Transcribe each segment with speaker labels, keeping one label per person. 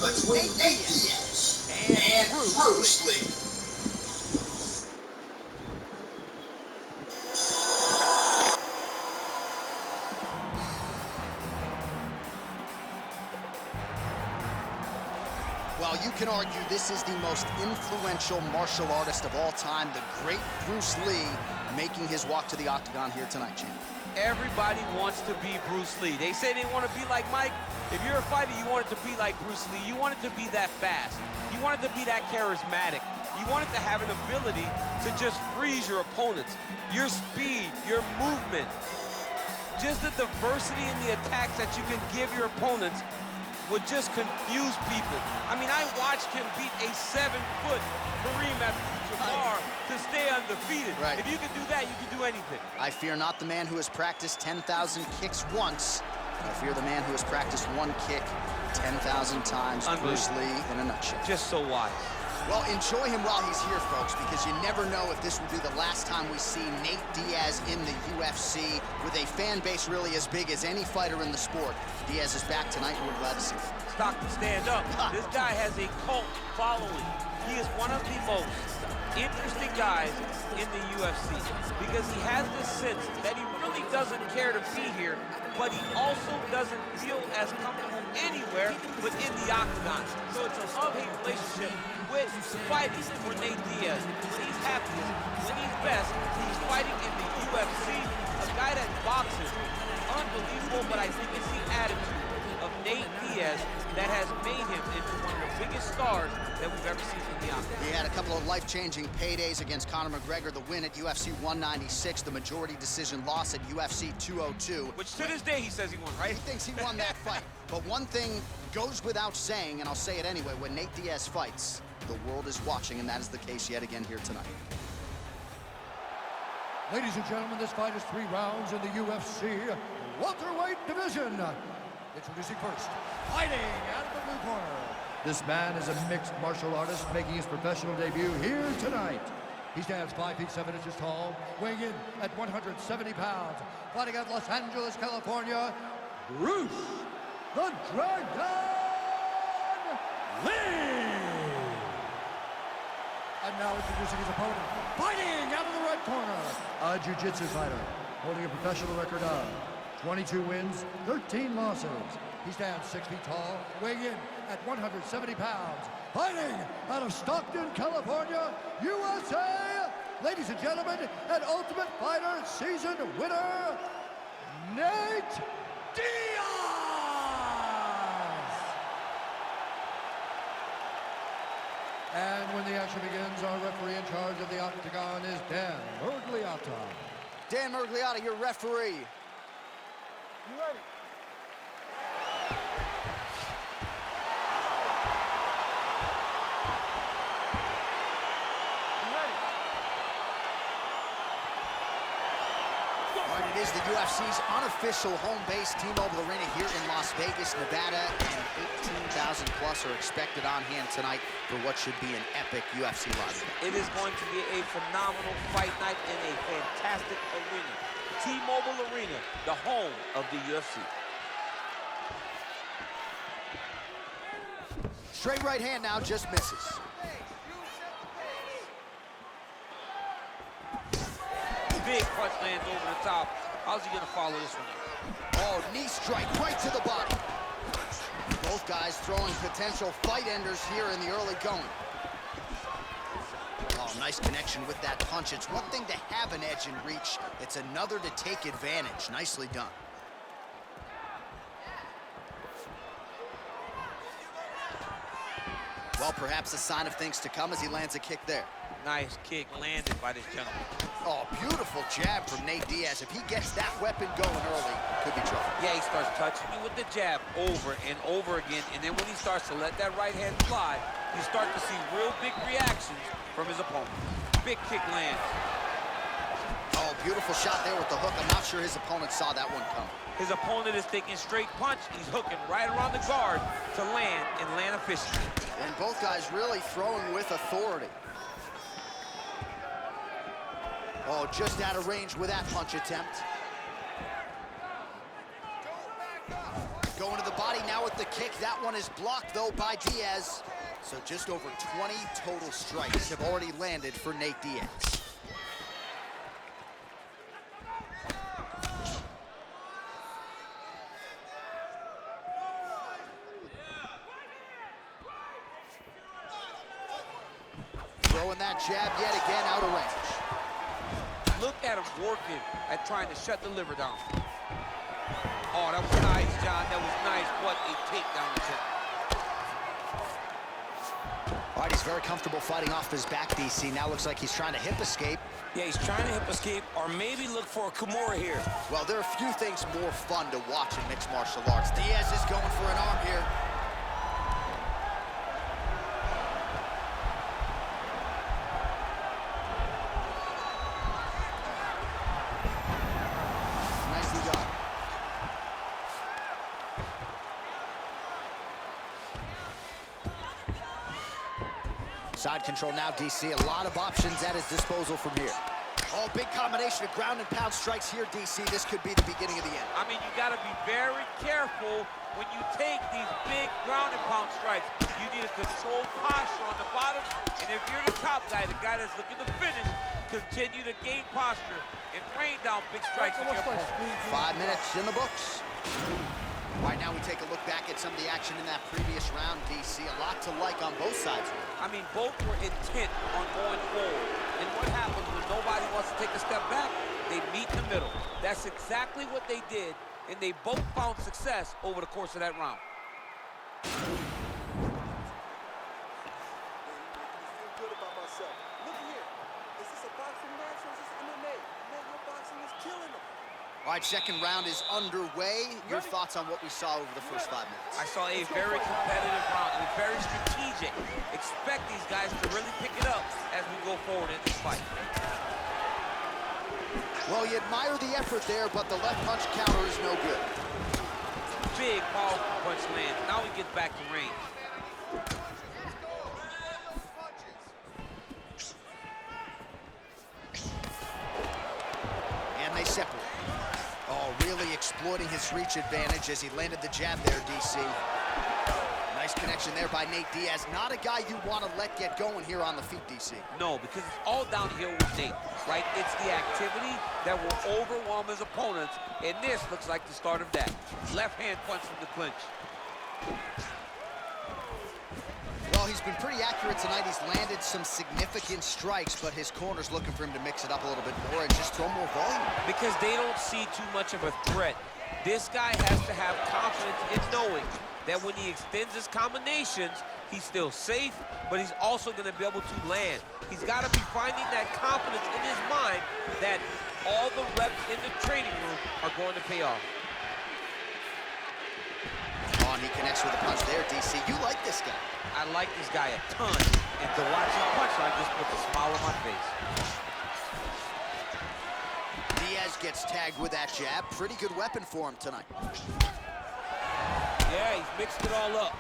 Speaker 1: between Nate Diaz and Bruce Lee.
Speaker 2: Well, you can argue this is the most influential martial artist of all time, the great Bruce Lee, making his walk to the octagon here tonight, champ.
Speaker 3: Everybody wants to be Bruce Lee. They say they want to be like Mike. If you're a fighter, you want it to be like Bruce Lee. You want it to be that fast. You want it to be that charismatic. You want it to have an ability to just freeze your opponents. Your speed, your movement, just the diversity in the attacks that you can give your opponents would just confuse people. I mean, I watched him beat a 7-foot Kareem Abdul-Jabbar to stay undefeated.
Speaker 2: Right.
Speaker 3: If you can do that, you can do anything.
Speaker 2: I fear not the man who has practiced 10,000 kicks once. I fear the man who has practiced one kick 10,000 times. Bruce Lee in a nutshell.
Speaker 3: Just so wise.
Speaker 2: Well, enjoy him while he's here, folks, because you never know if this will be the last time we see Nate Diaz in the UFC with a fan base really as big as any fighter in the sport. Diaz is back tonight, and we're glad to see him.
Speaker 3: Stockton, stand up. This guy has a cult following. He is one of the most interesting guys in the UFC because he has this sense that he really doesn't care to be here, but he also doesn't feel as comfortable anywhere but in the octagon. So it's a love-hate relationship with fighting for Nate Diaz. When he's happiest, when he's best, he's fighting in the UFC. A guy that boxes, unbelievable, but I think it's the attitude of Nate Diaz that has made him into one of the biggest stars that we've ever seen in the octagon.
Speaker 2: He had a couple of life-changing paydays against Conor McGregor, the win at UFC 196, the majority decision loss at UFC 202.
Speaker 3: Which to this day he says he won, right?
Speaker 2: He thinks he won that fight. But one thing goes without saying, and I'll say it anyway, when Nate Diaz fights, the world is watching, and that is the case yet again here tonight.
Speaker 4: Ladies and gentlemen, this fight is 3 rounds in the UFC welterweight division. Introducing first, fighting out of the blue corner. This man is a mixed martial artist making his professional debut here tonight. He stands 5 feet 7 inches tall, weighing in at 170 pounds. Fighting out of Los Angeles, California, Bruce the Dragon Lee. And now introducing his opponent, fighting out of the red corner, a jiu-jitsu fighter, holding a professional record of 22 wins, 13 losses. He stands 6 feet tall, weighing in at 170 pounds. Fighting out of Stockton, California, USA, ladies and gentlemen, an Ultimate Fighter season winner, Nate Diaz! And when the action begins, our referee in charge of the octagon is Dan Murgliata.
Speaker 2: Dan Murgliata, your referee.
Speaker 5: You ready?
Speaker 2: All right, it is the UFC's unofficial home base, T-Mobile Arena here in Las Vegas, Nevada, and 18,000 plus are expected on hand tonight for what should be an epic UFC live event.
Speaker 3: It is going to be a phenomenal fight night in a fantastic arena. T-Mobile Arena, the home of the UFC.
Speaker 2: Straight right hand now, just misses.
Speaker 3: Big punch lands over the top. How's he gonna follow this one up?
Speaker 2: Oh, knee strike right to the body. Both guys throwing potential fight enders here in the early going. Oh, nice connection with that punch. It's one thing to have an edge and reach. It's another to take advantage. Nicely done. Well, perhaps a sign of things to come as he lands a kick there.
Speaker 3: Nice kick landed by this gentleman.
Speaker 2: Oh, beautiful jab from Nate Diaz. If he gets that weapon going early, could be trouble.
Speaker 3: Yeah, he starts touching you with the jab over and over again, and then when he starts to let that right hand fly, you start to see real big reactions from his opponent. Big kick lands.
Speaker 2: Oh, beautiful shot there with the hook. I'm not sure his opponent saw that one coming.
Speaker 3: His opponent is taking straight punch. He's hooking right around the guard to land and land efficiently.
Speaker 2: And both guys really throwing with authority. Oh, just out of range with that punch attempt. Going to the body now with the the kick. That one is blocked, though, by Diaz. So just over 20 total strikes have already landed for Nate Diaz. Throwing that jab yet again out of range.
Speaker 3: Look at him working at trying to shut the liver down. Oh, that was nice, John. That was nice. What a takedown attempt.
Speaker 2: All right, he's very comfortable fighting off his back, DC. Now looks like he's trying to hip escape.
Speaker 6: Yeah, he's trying to hip escape or maybe look for a Kimura here.
Speaker 2: Well, there are a few things more fun to watch in mixed martial arts. Diaz is going for an arm here. Nicely done. Side control now, DC. A lot of options at his disposal from here. Oh, big combination of ground and pound strikes here, DC. This could be the beginning of the end.
Speaker 3: I mean, you got to be very careful when you take these big ground and pound strikes. You need a controlled posture on the bottom, and if you're the top guy, the guy that's looking to finish, continue to gain posture and rain down big strikes on your opponent.
Speaker 2: 5 minutes in the books. Right now we take a look back at some of the action in that previous round, DC. A lot to like on both sides.
Speaker 3: I mean, both were intent on going forward. And what happens when nobody wants to take a step back? They meet in the middle. That's exactly what they did, and they both found success over the course of that round.
Speaker 5: Good about myself. Look here. Is this a boxing match or is this MMA? Man, your boxing is killing them.
Speaker 2: All right, second round is underway. Your thoughts on what we saw over the first 5 minutes?
Speaker 3: I saw a very competitive round. It was very strategic. Expect these guys to really pick it up as we go forward in this fight.
Speaker 2: Well, you admire the effort there, but the left punch counter is no good.
Speaker 3: Big, powerful punch lands. Now he gets back to range.
Speaker 2: And they separate. Oh, really exploiting his reach advantage as he landed the jab there, DC. Nice connection there by Nate Diaz. Not a guy you want to let get going here on the feet, DC.
Speaker 3: No, because it's all downhill with Nate, right? It's the activity that will overwhelm his opponents, and this looks like the start of that. Left hand punch from the clinch.
Speaker 2: Well, he's been pretty accurate tonight. He's landed some significant strikes, but his corner's looking for him to mix it up a little bit more and just throw more volume.
Speaker 3: Because they don't see too much of a threat. This guy has to have confidence in knowing that when he extends his combinations, he's still safe, but he's also going to be able to land. He's got to be finding that confidence in his mind that all the reps in the training room are going to pay off.
Speaker 2: Oh, and he connects with a punch there, DC. You like this guy.
Speaker 3: I like this guy a ton, and to watch him punch, I just put a smile on my face.
Speaker 2: Diaz gets tagged with that jab. Pretty good weapon for him tonight.
Speaker 3: Yeah, he's mixed it all up.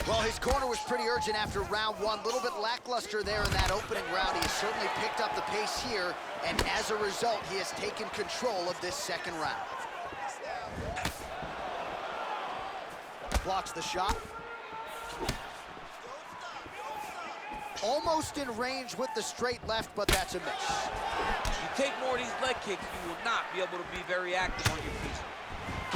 Speaker 2: Well, his corner was pretty urgent after round one. A little bit lackluster there in that opening round. He has certainly picked up the pace here, and as a result, he has taken control of this second round. Blocks the shot. Almost in range with the straight left, but that's a miss.
Speaker 3: You take more of these leg kicks, you will not be able to be very active on your feet.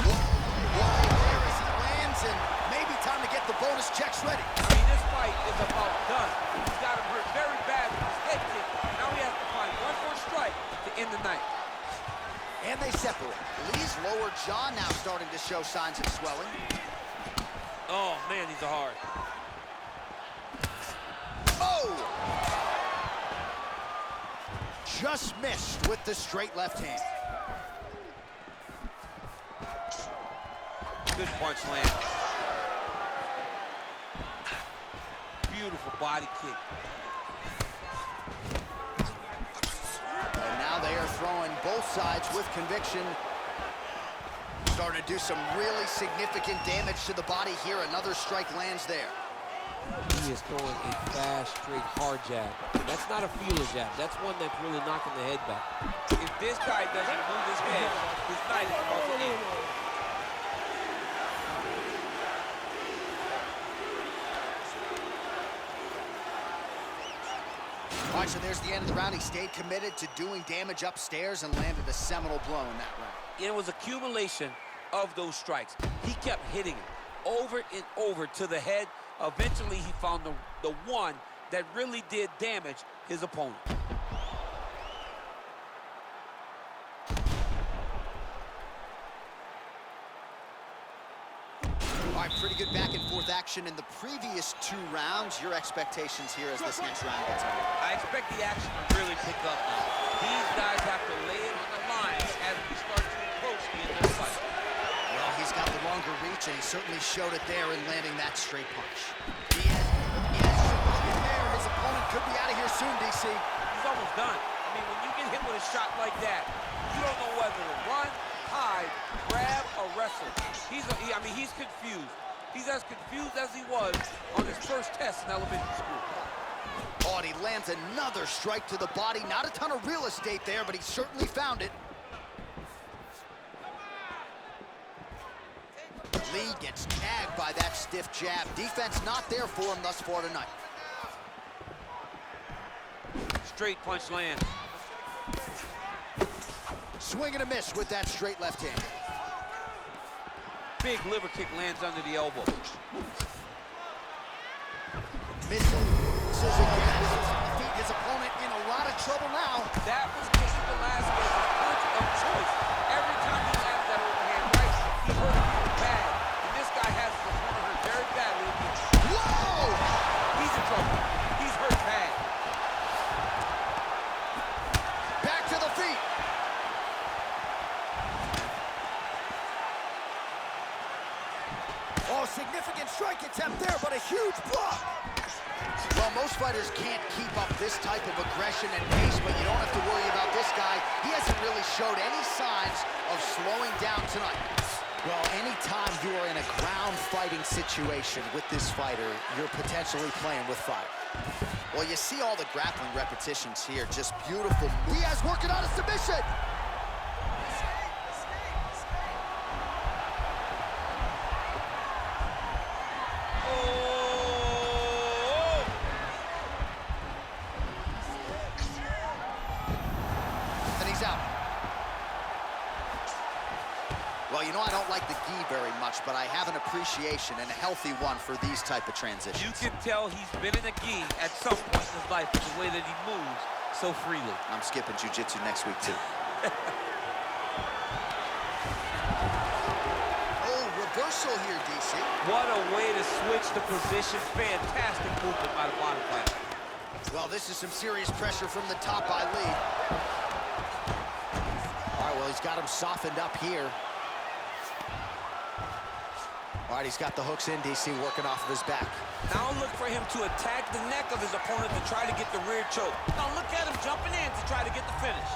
Speaker 2: Whoa, there as he lands, and maybe time to get the bonus checks ready.
Speaker 3: I mean, this fight is about done. He's got him hurt very bad with his head kick. Now he has to find one more strike to end the night.
Speaker 2: And they separate. Lee's lower jaw now starting to show signs of swelling.
Speaker 3: Oh, man, these are hard.
Speaker 2: Oh! Just missed with the straight left hand.
Speaker 3: Good punch land. Beautiful body kick.
Speaker 2: And now they are throwing both sides with conviction. Starting to do some really significant damage to the body here. Another strike lands there.
Speaker 7: He is throwing a fast, straight, hard jab. That's not a feeler jab. That's one that's really knocking the head back.
Speaker 3: If this guy doesn't move his head, his night is about to end.
Speaker 2: All right, so there's the end of the round. He stayed committed to doing damage upstairs and landed a seminal blow in that round.
Speaker 3: It was accumulation of those strikes. He kept hitting it over and over to the head. Eventually, he found the one that really did damage his opponent.
Speaker 2: All right, pretty good back-and-forth action in the previous 2 rounds. Your expectations here as this next round gets underway?
Speaker 3: I expect the action to really pick up now. These guys have to lay it on the line as we start to approach the end of the fight.
Speaker 2: Well, he's got the longer reach, and he certainly showed it there in landing that straight punch. He has in there. His opponent could be out of here soon, DC.
Speaker 3: He's almost done. I mean, when you get hit with a shot like that, you don't know whether to run, hide, grab, or wrestle. I mean, he's confused. He's as confused as he was on his first test in elementary school.
Speaker 2: Oh, and he lands another strike to the body. Not a ton of real estate there, but he certainly found it. Lee gets tagged by that stiff jab. Defense not there for him thus far tonight.
Speaker 3: Straight punch land.
Speaker 2: Swing and a miss with that straight left hand.
Speaker 3: Big liver kick lands under the elbow.
Speaker 2: Misses again. His opponent in a lot of trouble now.
Speaker 3: That was Cain Velasquez's punch of choice. Every time he landed that overhand right, he hurt him bad. And this guy has his opponent hurt very badly.
Speaker 2: Whoa!
Speaker 3: He's in trouble. He's hurt bad.
Speaker 2: Back to the feet. Oh, significant strike attempt there, but a huge block. Well, most fighters can't keep up this type of aggression and pace, but you don't have to worry about this guy. He hasn't really showed any signs of slowing down tonight. Well, anytime you are in a ground fighting situation with this fighter, you're potentially playing with fire. Well, you see all the grappling repetitions here, just beautiful. Diaz working on a submission. Well, you know, I don't like the gi very much, but I have an appreciation and a healthy one for these type of transitions.
Speaker 3: You can tell he's been in a gi at some point in his life with the way that he moves so freely.
Speaker 2: I'm skipping jiu-jitsu next week, too. Oh, reversal here, DC.
Speaker 3: What a way to switch the position. Fantastic movement by the bottom fighter.
Speaker 2: Well, this is some serious pressure from the top by Lee. All right, well, he's got him softened up here. All right, he's got the hooks in, DC, working off of his back.
Speaker 3: Now look for him to attack the neck of his opponent to try to get the rear choke. Now look at him jumping in to try to get the finish.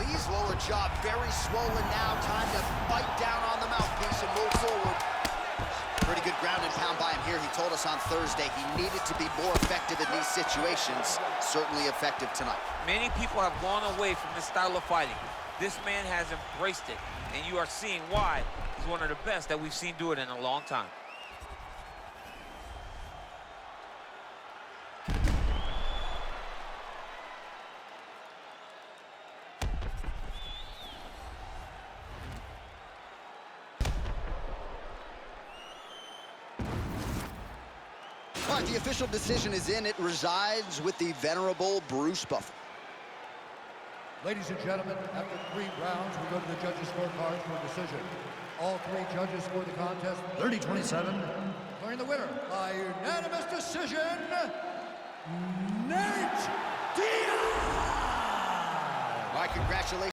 Speaker 2: Lee's lower jaw very swollen now. Time to bite down on the mouthpiece and move forward. Pretty good ground and pound by him here. He told us on Thursday he needed to be more effective in these situations. Certainly effective tonight.
Speaker 3: Many people have gone away from this style of fighting. This man has embraced it, and you are seeing why he's one of the best that we've seen do it in a long time.
Speaker 2: All right, the official decision is in. It resides with the venerable Bruce Buffer.
Speaker 4: Ladies and gentlemen, after 3 rounds, we go to the judges' scorecards for a decision. All 3 judges scored the contest 30-27. Declaring the winner by unanimous decision, Nate Diaz!
Speaker 2: All right, congratulations.